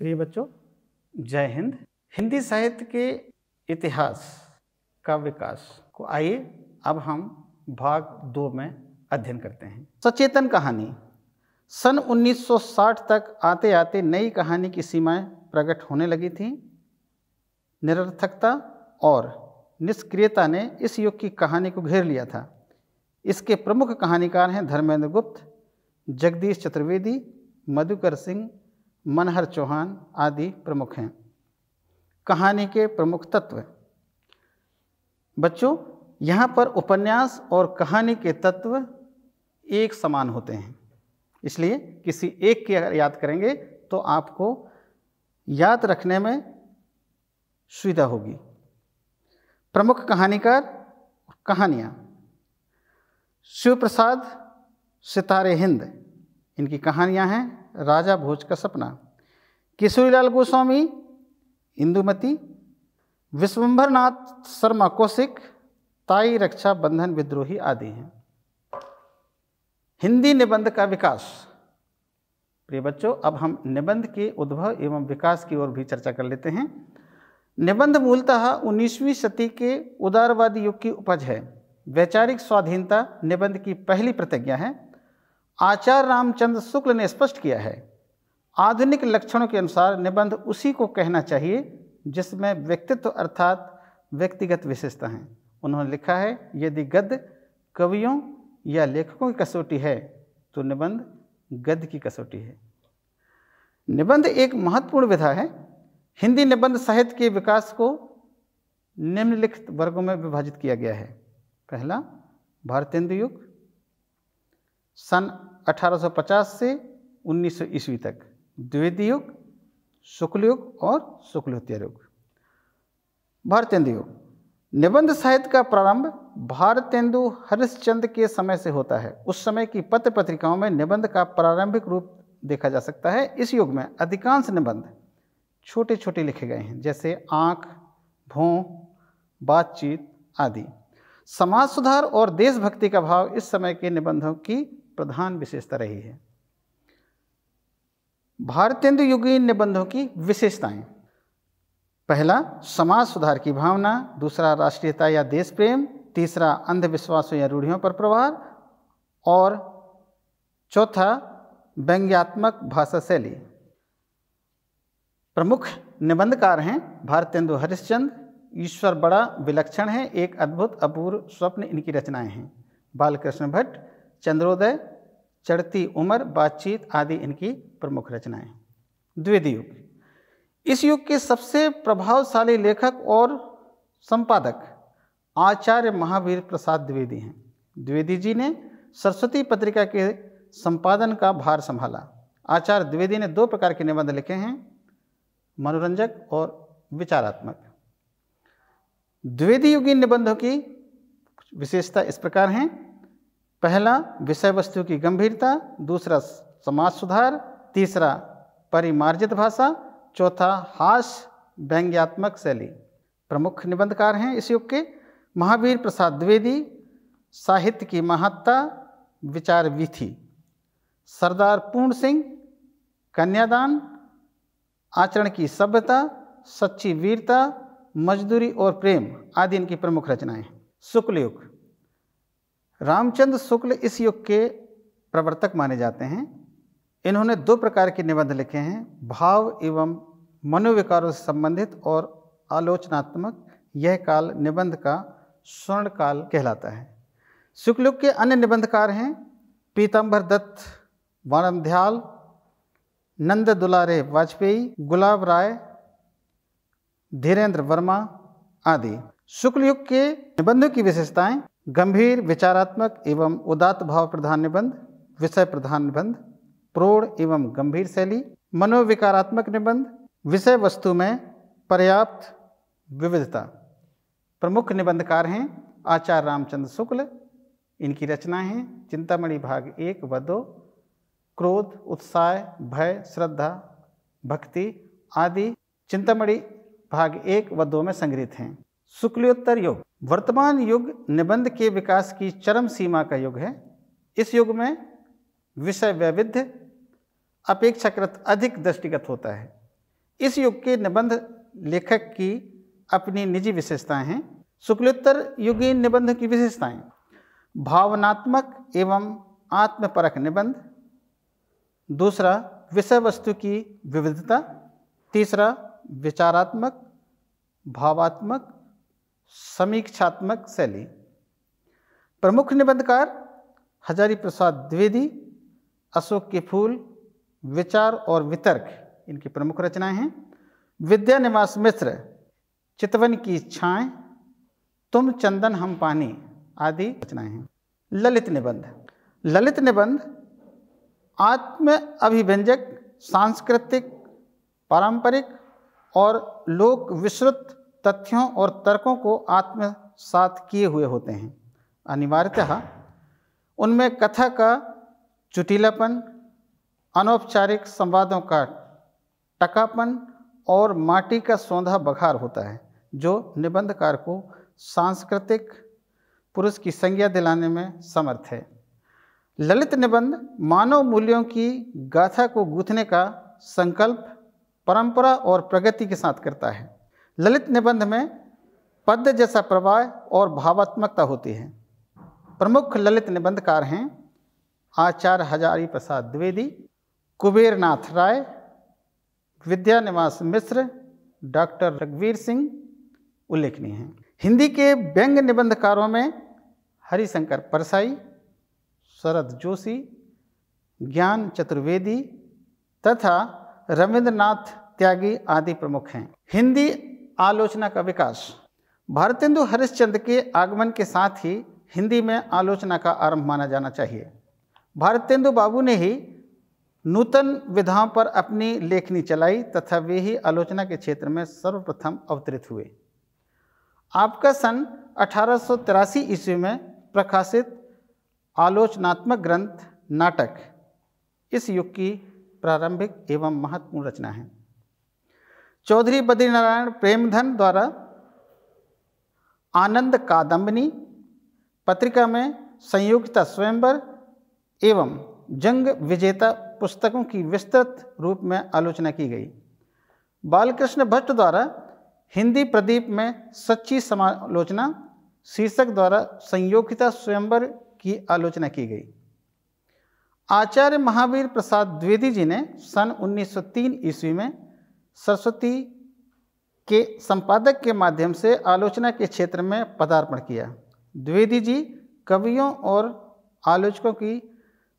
प्रिय बच्चों, जय हिंद। हिंदी साहित्य के इतिहास का विकास को आइए अब हम भाग 2 में अध्ययन करते हैं। सचेतन कहानी। सन 1960 तक आते आते नई कहानी की सीमाएं प्रकट होने लगी थीं। निरर्थकता और निष्क्रियता ने इस युग की कहानी को घेर लिया था। इसके प्रमुख कहानीकार हैं धर्मेंद्र गुप्त, जगदीश चतुर्वेदी, मधुकर सिंह, मनहर चौहान आदि प्रमुख हैं। कहानी के प्रमुख तत्व। बच्चों, यहाँ पर उपन्यास और कहानी के तत्व एक समान होते हैं, इसलिए किसी एक की अगर याद करेंगे तो आपको याद रखने में सुविधा होगी। प्रमुख कहानीकार और कहानियाँ। शिव प्रसाद सितारे हिंद, इनकी कहानियाँ हैं राजा भोज का सपना। किशोरीलाल गोस्वामी इंदुमती, विश्वंभर नाथ शर्मा कौशिक ताई रक्षा बंधन विद्रोही आदि हैं। हिंदी निबंध का विकास। प्रिय बच्चों, अब हम निबंध के उद्भव एवं विकास की ओर भी चर्चा कर लेते हैं। निबंध मूलतः 19वीं सदी के उदारवादी युग की उपज है। वैचारिक स्वाधीनता निबंध की पहली प्रतिज्ञा है। आचार्य रामचंद्र शुक्ल ने स्पष्ट किया है, आधुनिक लक्षणों के अनुसार निबंध उसी को कहना चाहिए जिसमें व्यक्तित्व अर्थात व्यक्तिगत विशेषता हैं। उन्होंने लिखा है, यदि गद्य कवियों या लेखकों की कसौटी है तो निबंध गद्य की कसौटी है। निबंध एक महत्वपूर्ण विधा है। हिंदी निबंध साहित्य के विकास को निम्नलिखित वर्गों में विभाजित किया गया है। पहला, भारतेंदु युग सन 1850 से 1900 ईस्वी तक। द्विवेदी युग, शुक्ल युग और शुक्लोत्तर युग। भारतेंदु युग। निबंध साहित्य का प्रारंभ भारतेंदु हरिश्चंद्र के समय से होता है। उस समय की पत्र पत्रिकाओं में निबंध का प्रारंभिक रूप देखा जा सकता है। इस युग में अधिकांश निबंध छोटे छोटे लिखे गए हैं, जैसे आँख, भौं, बातचीत आदि। समाज सुधार और देशभक्ति का भाव इस समय के निबंधों की प्रधान विशेषता रही है। भारतेंदु युगीन निबंधों की विशेषताएं। पहला, समाज सुधार की भावना। दूसरा, राष्ट्रीयता या देश प्रेम। तीसरा, अंधविश्वासों या रूढ़ियों पर प्रहार। और चौथा, व्यंग्यात्मक भाषा शैली। प्रमुख निबंधकार हैं भारतेंदु हरिश्चंद्र। ईश्वर बड़ा विलक्षण है, एक अद्भुत अपूर्व स्वप्न इनकी रचनाएं हैं। बालकृष्ण भट्ट, चंद्रोदय, चढ़ती उम्र, बातचीत आदि इनकी प्रमुख रचनाएं। द्विवेदी युग। इस युग के सबसे प्रभावशाली लेखक और संपादक आचार्य महावीर प्रसाद द्विवेदी हैं। द्विवेदी जी ने सरस्वती पत्रिका के संपादन का भार संभाला। आचार्य द्विवेदी ने 2 प्रकार के निबंध लिखे हैं, मनोरंजक और विचारात्मक। द्विवेदी युगीन निबंधों की विशेषता इस प्रकार हैं। पहला, विषय वस्तु की गंभीरता। दूसरा, समाज सुधार। तीसरा, परिमार्जित भाषा। चौथा, हास्य व्यंग्यात्मक शैली। प्रमुख निबंधकार हैं इस युग के महावीर प्रसाद द्विवेदी, साहित्य की महत्ता, विचार वीथी। सरदार पूर्ण सिंह, कन्यादान, आचरण की सभ्यता, सच्ची वीरता, मजदूरी और प्रेम आदि इनकी प्रमुख रचनाएं। शुक्ल युग। रामचंद्र शुक्ल इस युग के प्रवर्तक माने जाते हैं। इन्होंने 2 प्रकार के निबंध लिखे हैं, भाव एवं मनोविकारों से संबंधित और आलोचनात्मक। यह काल निबंध का स्वर्ण काल कहलाता है। शुक्ल युग के अन्य निबंधकार हैं पीताम्बर दत्त वाणमध्याल, नंद दुलारे वाजपेयी, गुलाब राय, धीरेन्द्र वर्मा आदि। शुक्ल युग के निबंधों की विशेषताएं: गंभीर, विचारात्मक एवं उदात्त भाव प्रधान निबंध, विषय प्रधान निबंध, प्रौढ़ एवं गंभीर शैली, मनोविकारात्मक निबंध, विषय वस्तु में पर्याप्त विविधता। प्रमुख निबंधकार हैं आचार्य रामचंद्र शुक्ल। इनकी रचनाएं हैं चिंतामणि भाग 1 व 2, क्रोध, उत्साह, भय, श्रद्धा, भक्ति आदि चिंतामणि भाग 1 व 2 में संग्रहित हैं। शुक्लोत्तर युग। वर्तमान युग निबंध के विकास की चरम सीमा का युग है। इस युग में विषय वैविध्य अपेक्षाकृत अधिक दृष्टिगत होता है। इस युग के निबंध लेखक की अपनी निजी विशेषताएं हैं। शुक्लोत्तर युगीन निबंध की विशेषताएं: भावनात्मक एवं आत्मपरक निबंध। दूसरा, विषय वस्तु की विविधता। तीसरा, विचारात्मक, भावात्मक, समीक्षात्मक शैली। प्रमुख निबंधकार: हजारी प्रसाद द्विवेदी, अशोक के फूल, विचार और वितर्क इनकी प्रमुख रचनाएं हैं। विद्यानिवास मिश्र, चितवन की छाएं, तुम चंदन हम पानी आदि रचनाएं हैं। ललित निबंध: ललित निबंध आत्म अभिव्यंजक, सांस्कृतिक, पारंपरिक और लोक विश्रुत तथ्यों और तर्कों को आत्मसात किए हुए होते हैं। अनिवार्यतः उनमें कथा का चुटीलापन, अनौपचारिक संवादों का टकापन और माटी का सौंधा बघार होता है, जो निबंधकार को सांस्कृतिक पुरुष की संज्ञा दिलाने में समर्थ है। ललित निबंध मानव मूल्यों की गाथा को गूंथने का संकल्प परंपरा और प्रगति के साथ करता है। ललित निबंध में पद्य जैसा प्रवाह और भावात्मकता होती है। प्रमुख ललित निबंधकार हैं आचार्य हजारी प्रसाद द्विवेदी, कुबेरनाथ राय, विद्यानिवास मिश्र, डॉक्टर रघुवीर सिंह उल्लेखनीय हैं। हिंदी के व्यंग्य निबंधकारों में हरिशंकर परसाई, शरद जोशी, ज्ञान चतुर्वेदी तथा रविंद्रनाथ त्यागी आदि प्रमुख हैं। हिंदी आलोचना का विकास: भारतेंदु हरिश्चंद्र के आगमन के साथ ही हिंदी में आलोचना का आरंभ माना जाना चाहिए। भारतेंदु बाबू ने ही नूतन विधाओं पर अपनी लेखनी चलाई तथा वे ही आलोचना के क्षेत्र में सर्वप्रथम अवतरित हुए। आपका सन 1883 ईस्वी में प्रकाशित आलोचनात्मक ग्रंथ नाटक इस युग की प्रारंभिक एवं महत्वपूर्ण रचना है। चौधरी बद्रीनारायण प्रेमधन द्वारा आनंद कादम्बिनी पत्रिका में संयोगिता स्वयंवर एवं जंग विजेता पुस्तकों की विस्तृत रूप में आलोचना की गई। बालकृष्ण भट्ट द्वारा हिंदी प्रदीप में सच्ची समालोचना शीर्षक द्वारा संयोगिता स्वयंवर की आलोचना की गई। आचार्य महावीर प्रसाद द्विवेदी जी ने सन 1903 ईस्वी में सरस्वती के संपादक के माध्यम से आलोचना के क्षेत्र में पदार्पण किया। द्विवेदी जी कवियों और आलोचकों की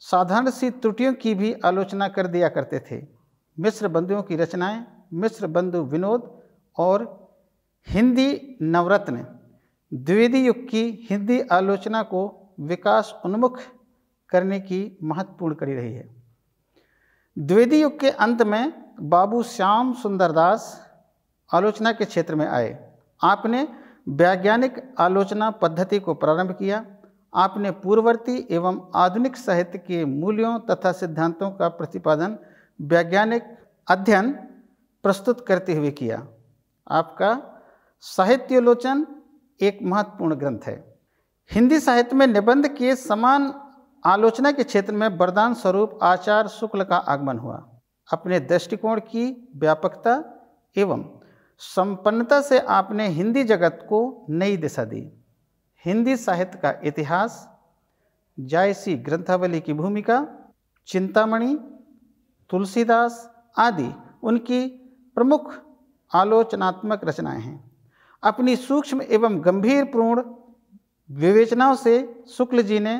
साधारण सी त्रुटियों की भी आलोचना कर दिया करते थे। मिश्र बंधुओं की रचनाएं, मिश्र बंधु विनोद और हिंदी नवरत्न द्विवेदी युग की हिंदी आलोचना को विकास उन्मुख करने की महत्वपूर्ण कड़ी रही है। द्विवेदी युग के अंत में बाबू श्याम सुंदर दास आलोचना के क्षेत्र में आए। आपने वैज्ञानिक आलोचना पद्धति को प्रारंभ किया। आपने पूर्ववर्ती एवं आधुनिक साहित्य के मूल्यों तथा सिद्धांतों का प्रतिपादन वैज्ञानिक अध्ययन प्रस्तुत करते हुए किया। आपका साहित्योलोचन एक महत्वपूर्ण ग्रंथ है। हिंदी साहित्य में निबंध के समान आलोचना के क्षेत्र में वरदान स्वरूप आचार्य शुक्ल का आगमन हुआ। अपने दृष्टिकोण की व्यापकता एवं संपन्नता से आपने हिंदी जगत को नई दिशा दी। हिंदी साहित्य का इतिहास, जायसी ग्रंथावली की भूमिका, चिंतामणि, तुलसीदास आदि उनकी प्रमुख आलोचनात्मक रचनाएं हैं। अपनी सूक्ष्म एवं गंभीरपूर्ण विवेचनाओं से शुक्ल जी ने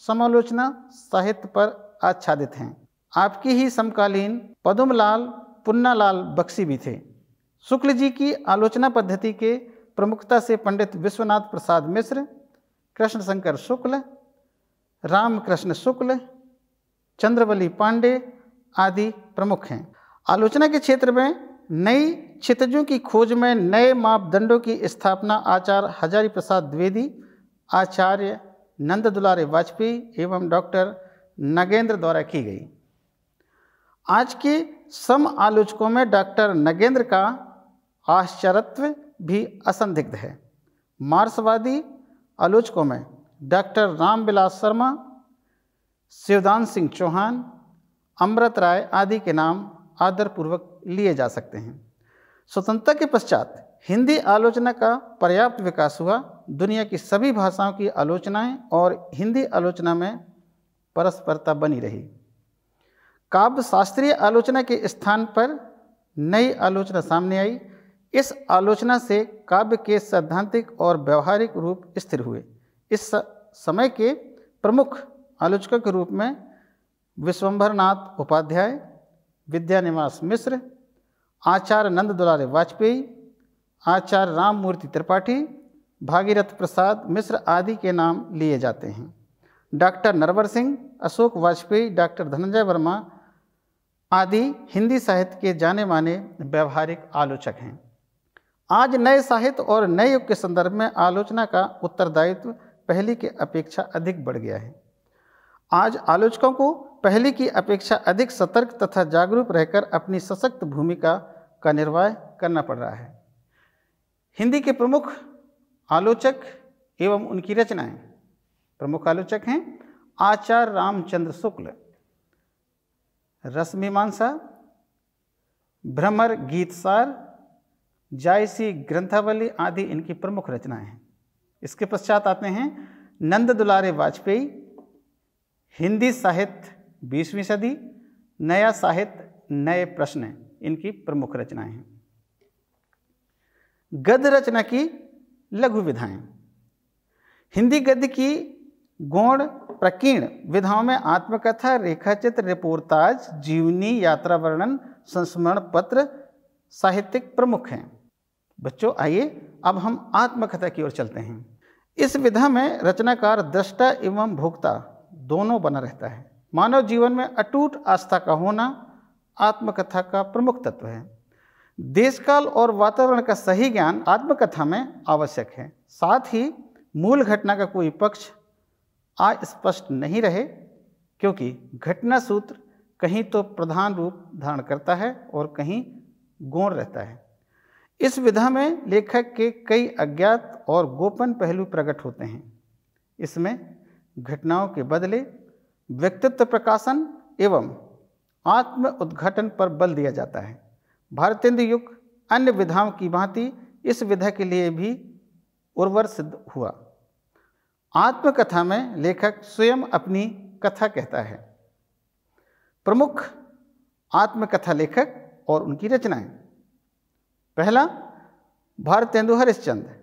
समालोचना साहित्य पर आच्छादित हैं। आपकी ही समकालीन पद्मलाल पुन्नालाल बख्शी भी थे। शुक्ल जी की आलोचना पद्धति के प्रमुखता से पंडित विश्वनाथ प्रसाद मिश्र, कृष्ण शंकर शुक्ल, रामकृष्ण शुक्ल, चंद्रवली पांडे आदि प्रमुख हैं। आलोचना के क्षेत्र में नई क्षितिजों की खोज में नए मापदंडों की स्थापना आचार्य हजारी प्रसाद द्विवेदी, आचार्य नंद दुलारे वाजपेयी एवं डॉक्टर नगेंद्र द्वारा की गई। आज के सम आलोचकों में डॉक्टर नगेंद्र का आश्चर्यत्व भी असंदिग्ध है। मार्क्सवादी आलोचकों में डॉक्टर रामविलास शर्मा, शिवदान सिंह चौहान, अमृत राय आदि के नाम आदरपूर्वक लिए जा सकते हैं। स्वतंत्रता के पश्चात हिंदी आलोचना का पर्याप्त विकास हुआ। दुनिया की सभी भाषाओं की आलोचनाएं और हिंदी आलोचना में परस्परता बनी रही। काव्य शास्त्रीय आलोचना के स्थान पर नई आलोचना सामने आई। इस आलोचना से काव्य के सैद्धांतिक और व्यवहारिक रूप स्थिर हुए। इस समय के प्रमुख आलोचकों के रूप में विश्वंभरनाथ उपाध्याय, विद्यानिवास मिश्र, आचार्य नंद दुलारे वाजपेयी, आचार्य राममूर्ति त्रिपाठी, भागीरथ प्रसाद मिश्र आदि के नाम लिए जाते हैं। डॉक्टर नरवर सिंह, अशोक वाजपेयी, डॉक्टर धनंजय वर्मा आदि हिंदी साहित्य के जाने माने व्यवहारिक आलोचक हैं। आज नए साहित्य और नए युग के संदर्भ में आलोचना का उत्तरदायित्व पहले की अपेक्षा अधिक बढ़ गया है। आज आलोचकों को पहले की अपेक्षा अधिक सतर्क तथा जागरूक रहकर अपनी सशक्त भूमिका का निर्वाह करना पड़ रहा है। हिंदी के प्रमुख आलोचक एवं उनकी रचनाएं। प्रमुख आलोचक हैं आचार्य रामचंद्र शुक्ल, रसमीमांसा, भ्रमर गीतसार, जायसी ग्रंथावली आदि इनकी प्रमुख रचनाएं हैं। इसके पश्चात आते हैं नंद दुलारे वाजपेयी, हिंदी साहित्य 20वीं सदी, नया साहित्य, नए प्रश्न इनकी प्रमुख रचनाएं हैं। गद्य रचना की लघु विधाएं। हिंदी गद्य की गौण प्रकीर्ण विधाओं में आत्मकथा, रेखाचित्र, रिपोर्ताज, जीवनी, यात्रा वर्णन, संस्मरण पत्र साहित्यिक प्रमुख हैं। बच्चों आइए अब हम आत्मकथा की ओर चलते हैं। इस विधा में रचनाकार दृष्टा एवं भोक्ता दोनों बना रहता है। मानव जीवन में अटूट आस्था का होना आत्मकथा का प्रमुख तत्व है। देशकाल और वातावरण का सही ज्ञान आत्मकथा में आवश्यक है। साथ ही मूल घटना का कोई पक्ष अस्पष्ट नहीं रहे, क्योंकि घटना सूत्र कहीं तो प्रधान रूप धारण करता है और कहीं गौण रहता है। इस विधा में लेखक के कई अज्ञात और गोपन पहलू प्रकट होते हैं। इसमें घटनाओं के बदले व्यक्तित्व प्रकाशन एवं आत्म उद्घाटन पर बल दिया जाता है। भारतेंदु युग अन्य विधाओं की भांति इस विधा के लिए भी उर्वर सिद्ध हुआ। आत्मकथा में लेखक स्वयं अपनी कथा कहता है। प्रमुख आत्मकथा लेखक और उनकी रचनाएं। पहला, भारतेंदु हरिश्चंद्र।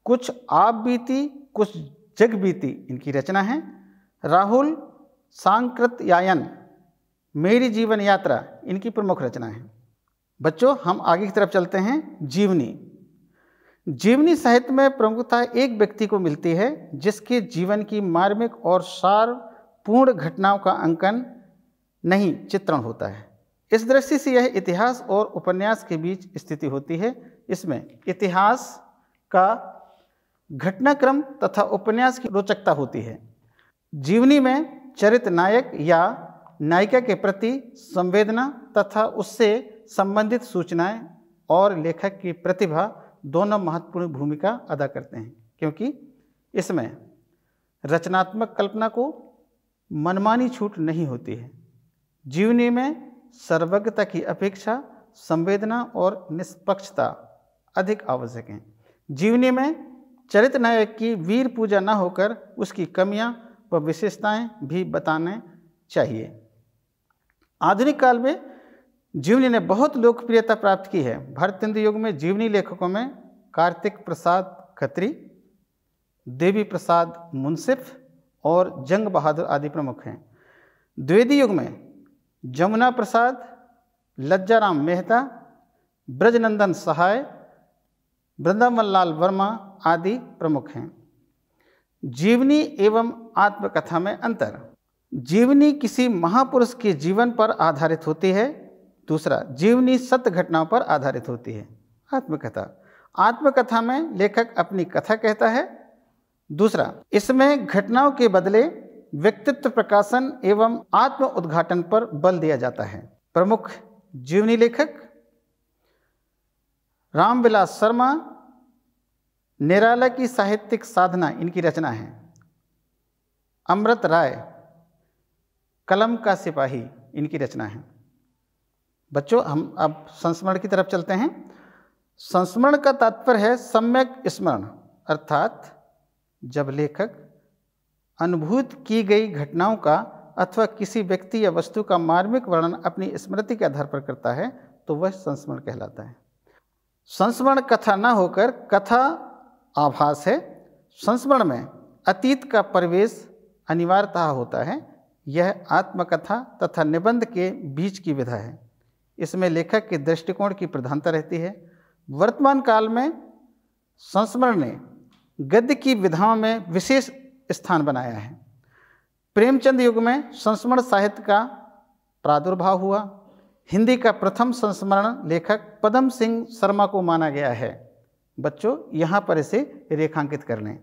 कुछ आप बीती कुछ जग बीती इनकी रचना है। राहुल सांकृत्यायन, मेरी जीवन यात्रा इनकी प्रमुख रचना है। बच्चों हम आगे की तरफ चलते हैं। जीवनी। जीवनी साहित्य में प्रमुखता एक व्यक्ति को मिलती है जिसके जीवन की मार्मिक और सारपूर्ण घटनाओं का अंकन नहीं चित्रण होता है। इस दृष्टि से यह इतिहास और उपन्यास के बीच स्थिति होती है। इसमें इतिहास का घटनाक्रम तथा उपन्यास की रोचकता होती है। जीवनी में चरित्र नायक या नायिका के प्रति संवेदना तथा उससे संबंधित सूचनाएं और लेखक की प्रतिभा दोनों महत्वपूर्ण भूमिका अदा करते हैं, क्योंकि इसमें रचनात्मक कल्पना को मनमानी छूट नहीं होती है। जीवनी में सर्वज्ञता की अपेक्षा संवेदना और निष्पक्षता अधिक आवश्यक है। जीवनी में चरित्र नायक की वीर पूजा न होकर उसकी कमियां व विशेषताएं भी बताने चाहिए। आधुनिक काल में जीवनी ने बहुत लोकप्रियता प्राप्त की है। भारतेंदु युग में जीवनी लेखकों में कार्तिक प्रसाद खत्री, देवी प्रसाद मुंसिफ और जंग बहादुर आदि प्रमुख हैं। द्विवेदी युग में जमुना प्रसाद, लज्जाराम मेहता, ब्रजनंदन सहाय, वृंदावन लाल वर्मा आदि प्रमुख हैं। जीवनी एवं आत्मकथा में अंतर। जीवनी किसी महापुरुष के जीवन पर आधारित होती है। दूसरा, जीवनी सत्य घटनाओं पर आधारित होती है। आत्मकथा में लेखक अपनी कथा कहता है। दूसरा, इसमें घटनाओं के बदले व्यक्तित्व प्रकाशन एवं आत्म उद्घाटन पर बल दिया जाता है। प्रमुख जीवनी लेखक रामविलास शर्मा, निराला की साहित्यिक साधना इनकी रचना है। अमृत राय, कलम का सिपाही इनकी रचना है। बच्चों हम अब संस्मरण की तरफ चलते हैं। संस्मरण का तात्पर्य है सम्यक स्मरण, अर्थात जब लेखक अनुभूत की गई घटनाओं का अथवा किसी व्यक्ति या वस्तु का मार्मिक वर्णन अपनी स्मृति के आधार पर करता है तो वह संस्मरण कहलाता है। संस्मरण कथा न होकर कथा आभास है। संस्मरण में अतीत का प्रवेश अनिवार्यतः होता है। यह आत्मकथा तथा निबंध के बीच की विधा है। इसमें लेखक के दृष्टिकोण की प्रधानता रहती है। वर्तमान काल में संस्मरण ने गद्य की विधाओं में विशेष स्थान बनाया है। प्रेमचंद युग में संस्मरण साहित्य का प्रादुर्भाव हुआ। हिंदी का प्रथम संस्मरण लेखक पदम सिंह शर्मा को माना गया है। बच्चों यहाँ पर इसे रेखांकित कर लें।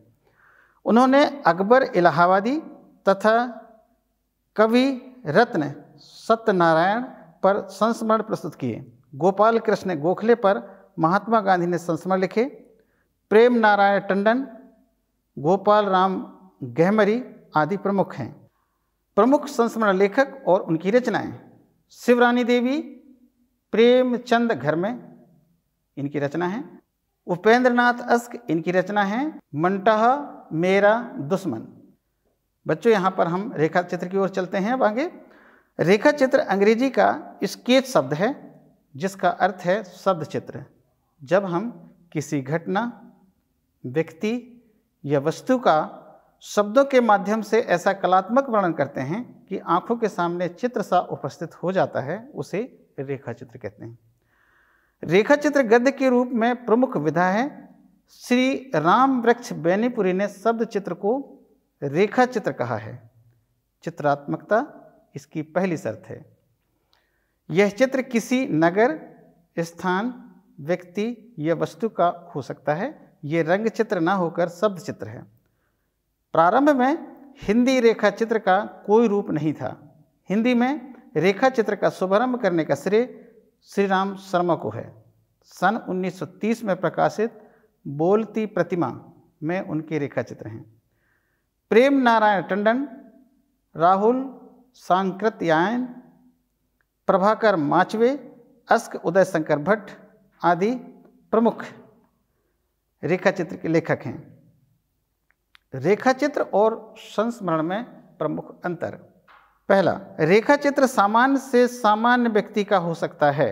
उन्होंने अकबर इलाहाबादी तथा कवि रत्न सत्यनारायण पर संस्मरण प्रस्तुत किए। गोपाल कृष्ण गोखले पर महात्मा गांधी ने संस्मरण लिखे। प्रेम नारायण टंडन, गोपाल राम गहमरी आदि प्रमुख हैं। प्रमुख संस्मरण लेखक और उनकी रचनाएं: शिवरानी देवी, प्रेमचंद घर में इनकी रचना है। उपेंद्रनाथ अस्क इनकी रचना है। मंटहा मेरा दुश्मन। बच्चों यहाँ पर हम रेखा चित्र की ओर चलते हैं। अब आगे रेखा चित्र अंग्रेजी का स्केच शब्द है जिसका अर्थ है शब्द चित्र। जब हम किसी घटना, व्यक्ति या वस्तु का शब्दों के माध्यम से ऐसा कलात्मक वर्णन करते हैं कि आंखों के सामने चित्र सा उपस्थित हो जाता है, उसे रेखा चित्र कहते हैं। रेखा चित्र गद्य के रूप में प्रमुख विधा है। श्री राम वृक्ष बेनीपुरी ने शब्द चित्र को रेखा चित्र कहा है। चित्रात्मकता इसकी पहली शर्त है। यह चित्र किसी नगर, स्थान, व्यक्ति या वस्तु का हो सकता है। ये रंग चित्र न होकर शब्द चित्र है। प्रारंभ में हिंदी रेखा चित्र का कोई रूप नहीं था। हिंदी में रेखा चित्र का शुभारंभ करने का श्रेय श्री राम शर्मा को है। सन 1930 में प्रकाशित बोलती प्रतिमा में उनके रेखा चित्र हैं। प्रेम नारायण टंडन, राहुल सांकृत्यायन, प्रभाकर माचवे, अस्क उदय शंकर भट्ट आदि प्रमुख रेखा चित्र के लेखक हैं। रेखा चित्र और संस्मरण में प्रमुख अंतर: पहला, रेखा चित्र सामान्य से सामान्य व्यक्ति का हो सकता है।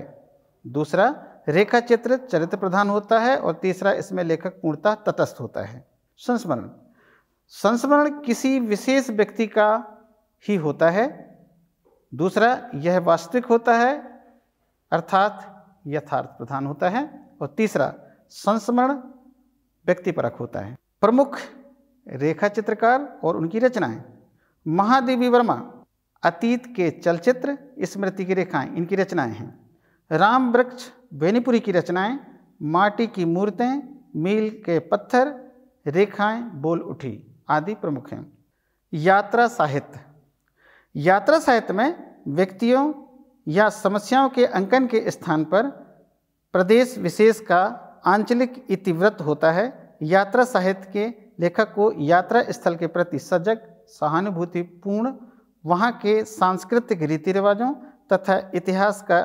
दूसरा, रेखा चित्र चरित्र प्रधान होता है। और तीसरा, इसमें लेखक पूर्णतः तटस्थ होता है। संस्मरण: संस्मरण किसी विशेष व्यक्ति का ही होता है। दूसरा, यह वास्तविक होता है अर्थात यथार्थ प्रधान होता है। और तीसरा, संस्मरण व्यक्तिपरक होता है। प्रमुख रेखा चित्रकार और उनकी रचनाएं: महादेवी वर्मा, अतीत के चलचित्र, स्मृति की रेखाएं इनकी रचनाएं हैं। राम वृक्ष बेनीपुरी की रचनाएं: माटी की मूर्तें, मील के पत्थर, रेखाएं बोल उठी आदि प्रमुख हैं। यात्रा साहित्य: यात्रा साहित्य में व्यक्तियों या समस्याओं के अंकन के स्थान पर प्रदेश विशेष का आंचलिक इतिवृत्त होता है। यात्रा साहित्य के लेखक को यात्रा स्थल के प्रति सजग, सहानुभूतिपूर्ण, वहाँ के सांस्कृतिक रीति रिवाजों तथा इतिहास का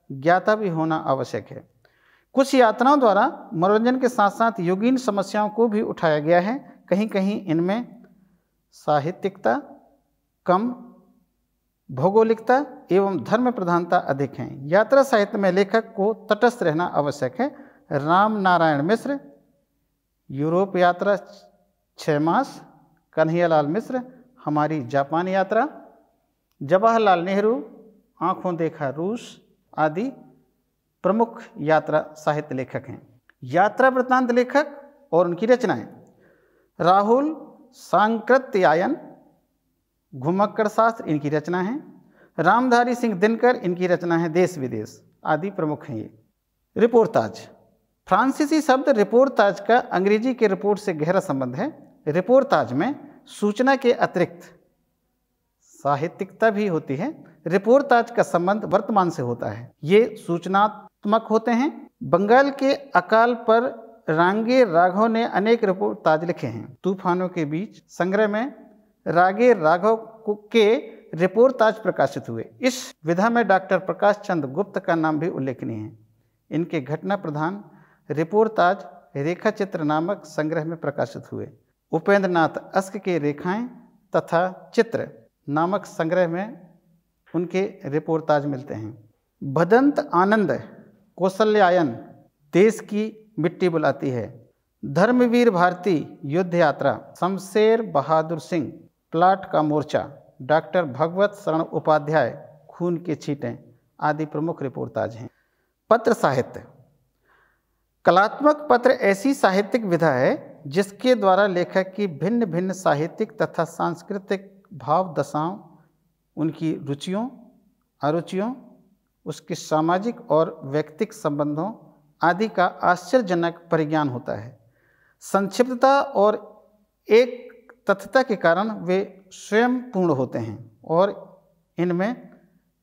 ज्ञाता भी होना आवश्यक है। कुछ यात्राओं द्वारा मनोरंजन के साथ साथ योगीन समस्याओं को भी उठाया गया है। कहीं कहीं इनमें साहित्यिकता कम, भौगोलिकता एवं धर्म प्रधानता अधिक हैं। यात्रा साहित्य में लेखक को तटस्थ रहना आवश्यक है। राम नारायण मिश्र, यूरोप यात्रा 6 मास, कन्हैयालाल मिश्र, हमारी जापान यात्रा, जवाहरलाल नेहरू, आँखों देखा रूस आदि प्रमुख यात्रा साहित्य लेखक हैं। यात्रा वृत्तांत लेखक और उनकी रचनाएं: राहुल सांकृत्यायन, घुमक्कड़ शास्त्र इनकी रचना है। रामधारी सिंह दिनकर इनकी रचना है देश विदेश आदि प्रमुख हैं। ये रिपोर्ताज: फ्रांसीसी शब्द रिपोर्ताज का अंग्रेजी के रिपोर्ट से गहरा संबंध है। रिपोर्ताज में सूचना के अतिरिक्त साहित्यिकता भी होती है। रिपोर्ताज का संबंध वर्तमान से होता है। ये सूचनात्मक होते हैं। बंगाल के अकाल पर रांगे राघव ने अनेक रिपोर्ताज लिखे हैं। तूफानों के बीच संग्रह में रागे राघव के रिपोर्ताज प्रकाशित हुए। इस विधा में डॉक्टर प्रकाश चंद्र गुप्त का नाम भी उल्लेखनीय है। इनके घटना प्रधान रिपोर्ताज रेखा चित्र नामक संग्रह में प्रकाशित हुए। उपेंद्र नाथ अस्क के रेखाएं तथा चित्र नामक संग्रह में उनके रिपोर्ताज मिलते हैं। भदंत आनंद कौशल्यायन देश की मिट्टी बुलाती है, धर्मवीर भारती युद्ध यात्रा, शमशेर बहादुर सिंह प्लाट का मोर्चा, डॉक्टर भगवत शरण उपाध्याय खून के छींटे आदि प्रमुख रिपोर्ताज हैं। पत्र साहित्य। कलात्मक पत्र ऐसी साहित्यिक विधा है जिसके द्वारा लेखक की भिन्न भिन्न साहित्यिक तथा सांस्कृतिक भाव दशाओं, उनकी रुचियों अरुचियों, उसके सामाजिक और व्यक्तिक संबंधों आदि का आश्चर्यजनक परिज्ञान होता है। संक्षिप्तता और एक तथ्यता के कारण वे स्वयं पूर्ण होते हैं और इनमें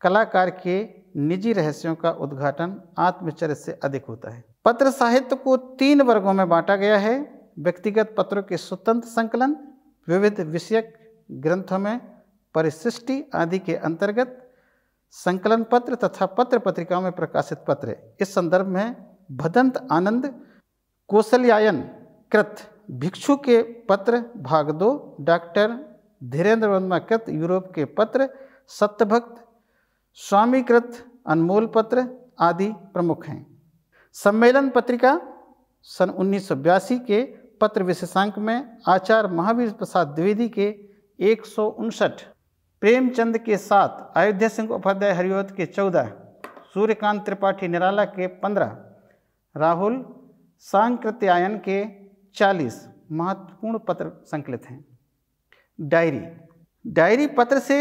कलाकार के निजी रहस्यों का उद्घाटन आत्मचरित्र से अधिक होता है। पत्र साहित्य को 3 वर्गों में बांटा गया है। व्यक्तिगत पत्रों के स्वतंत्र संकलन, विविध विषयक ग्रंथों में परिशिष्टि आदि के अंतर्गत संकलन पत्र तथा पत्र पत्रिकाओं में प्रकाशित पत्र। इस संदर्भ में भदंत आनंद कौशल्यायन कृत भिक्षु के पत्र भाग 2, डॉक्टर धीरेन्द्र वर्मा कृत यूरोप के पत्र, सत्यभक्त स्वामी कृत अनमोल पत्र आदि प्रमुख हैं। सम्मेलन पत्रिका सन 1982 के पत्र विशेषांक में आचार्य महावीर प्रसाद द्विवेदी के 159, प्रेमचंद के 7, अयोध्या सिंह उपाध्याय हरिओत के 14, सूर्यकांत त्रिपाठी निराला के 15, राहुल सांकृत्यायन के 40 महत्वपूर्ण पत्र संकलित हैं। डायरी पत्र से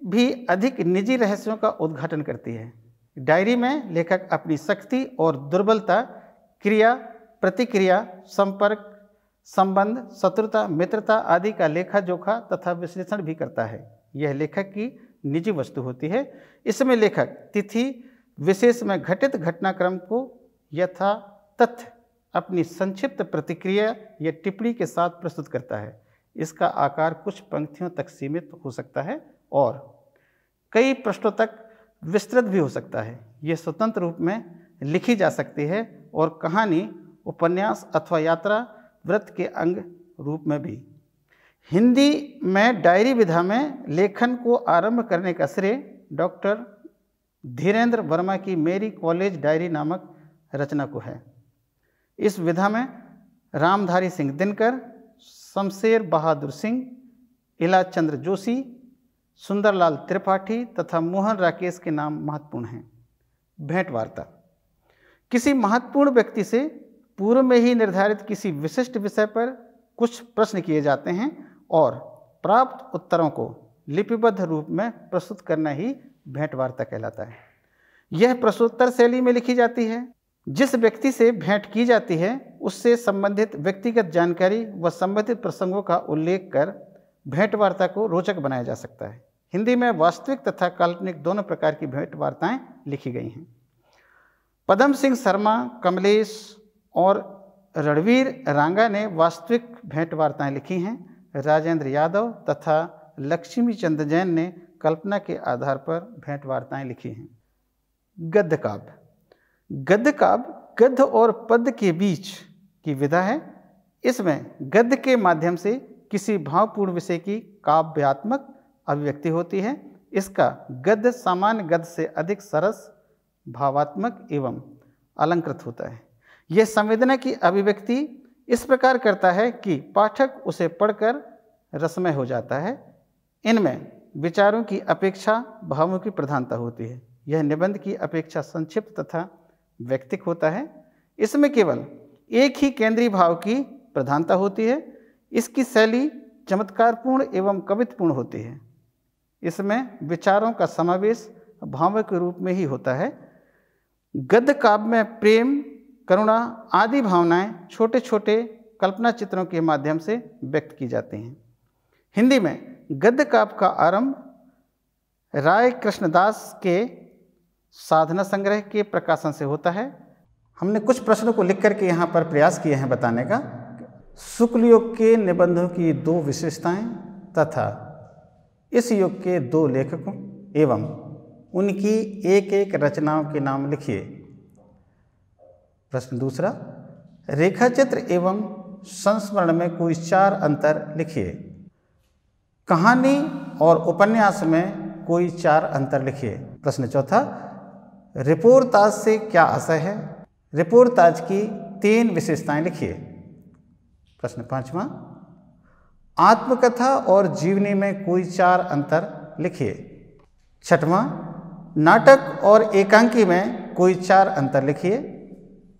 भी अधिक निजी रहस्यों का उद्घाटन करती है। डायरी में लेखक अपनी शक्ति और दुर्बलता, क्रिया प्रतिक्रिया, संपर्क, संबंध, शत्रुता, मित्रता आदि का लेखा जोखा तथा विश्लेषण भी करता है। यह लेखक की निजी वस्तु होती है। इसमें लेखक तिथि विशेष में घटित घटनाक्रम को यथा तथ्य अपनी संक्षिप्त प्रतिक्रिया या टिप्पणी के साथ प्रस्तुत करता है। इसका आकार कुछ पंक्तियों तक सीमित हो सकता है और कई पृष्ठों तक विस्तृत भी हो सकता है। यह स्वतंत्र रूप में लिखी जा सकती है और कहानी, उपन्यास अथवा यात्रा वृत्त के अंग रूप में भी। हिंदी में डायरी विधा में लेखन को आरंभ करने का श्रेय डॉक्टर धीरेन्द्र वर्मा की मेरी कॉलेज डायरी नामक रचना को है। इस विधा में रामधारी सिंह दिनकर, शमशेर बहादुर सिंह, इला चंद्र जोशी, सुंदरलाल त्रिपाठी तथा मोहन राकेश के नाम महत्वपूर्ण हैं। भेंट वार्ता। किसी महत्वपूर्ण व्यक्ति से पूर्व में ही निर्धारित किसी विशिष्ट विषय पर कुछ प्रश्न किए जाते हैं और प्राप्त उत्तरों को लिपिबद्ध रूप में प्रस्तुत करना ही भेंट वार्ता कहलाता है। यह प्रश्नोत्तर शैली में लिखी जाती है। जिस व्यक्ति से भेंट की जाती है उससे संबंधित व्यक्तिगत जानकारी व संबंधित प्रसंगों का उल्लेख कर भेंट वार्ता को रोचक बनाया जा सकता है। हिंदी में वास्तविक तथा काल्पनिक दोनों प्रकार की भेंट वार्ताएं लिखी गई हैं। पदम सिंह शर्मा, कमलेश और रणवीर रांगा ने वास्तविक भेंट वार्ताएं लिखी हैं। राजेंद्र यादव तथा लक्ष्मी चंद जैन ने कल्पना के आधार पर भेंट वार्ताएं लिखी हैं। गद्य काव्य। गद्य काव्य गद्य और पद्य के बीच की विधा है। इसमें गद्य के माध्यम से किसी भावपूर्ण विषय की काव्यात्मक अभिव्यक्ति होती है। इसका गद्य सामान्य गद्य से अधिक सरस, भावात्मक एवं अलंकृत होता है। यह संवेदना की अभिव्यक्ति इस प्रकार करता है कि पाठक उसे पढ़कर रसमय हो जाता है। इनमें विचारों की अपेक्षा भावों की प्रधानता होती है। यह निबंध की अपेक्षा संक्षिप्त तथा व्यक्तिक होता है। इसमें केवल एक ही केंद्रीय भाव की प्रधानता होती है। इसकी शैली चमत्कारपूर्ण एवं कवित्वपूर्ण होती है। इसमें विचारों का समावेश भावों के रूप में ही होता है। गद्य काव्य में प्रेम, करुणा आदि भावनाएं छोटे छोटे कल्पना चित्रों के माध्यम से व्यक्त की जाती हैं। हिंदी में गद्य काव्य का आरंभ राय कृष्णदास के साधना संग्रह के प्रकाशन से होता है। हमने कुछ प्रश्नों को लिख करके यहाँ पर प्रयास किए हैं बताने का। शुक्ल योग के निबंधों की 2 विशेषताएं तथा इस युग के 2 लेखकों एवं उनकी एक एक रचनाओं के नाम लिखिए। प्रश्न दूसरा, रेखाचित्र एवं संस्मरण में कोई 4 अंतर लिखिए। कहानी और उपन्यास में कोई 4 अंतर लिखिए। प्रश्न चौथा, रिपोर्ताज से क्या आशय है? रिपोर्ताज की 3 विशेषताएं लिखिए। प्रश्न पांचवा, आत्मकथा और जीवनी में कोई 4 अंतर लिखिए। छठवां, नाटक और एकांकी में कोई 4 अंतर लिखिए।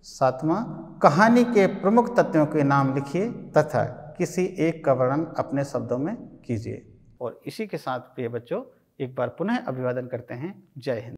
सातवां, कहानी के प्रमुख तत्वों के नाम लिखिए तथा किसी एक का वर्णन अपने शब्दों में कीजिए। और इसी के साथ प्रिय बच्चों, एक बार पुनः अभिवादन करते हैं। जय हिंद।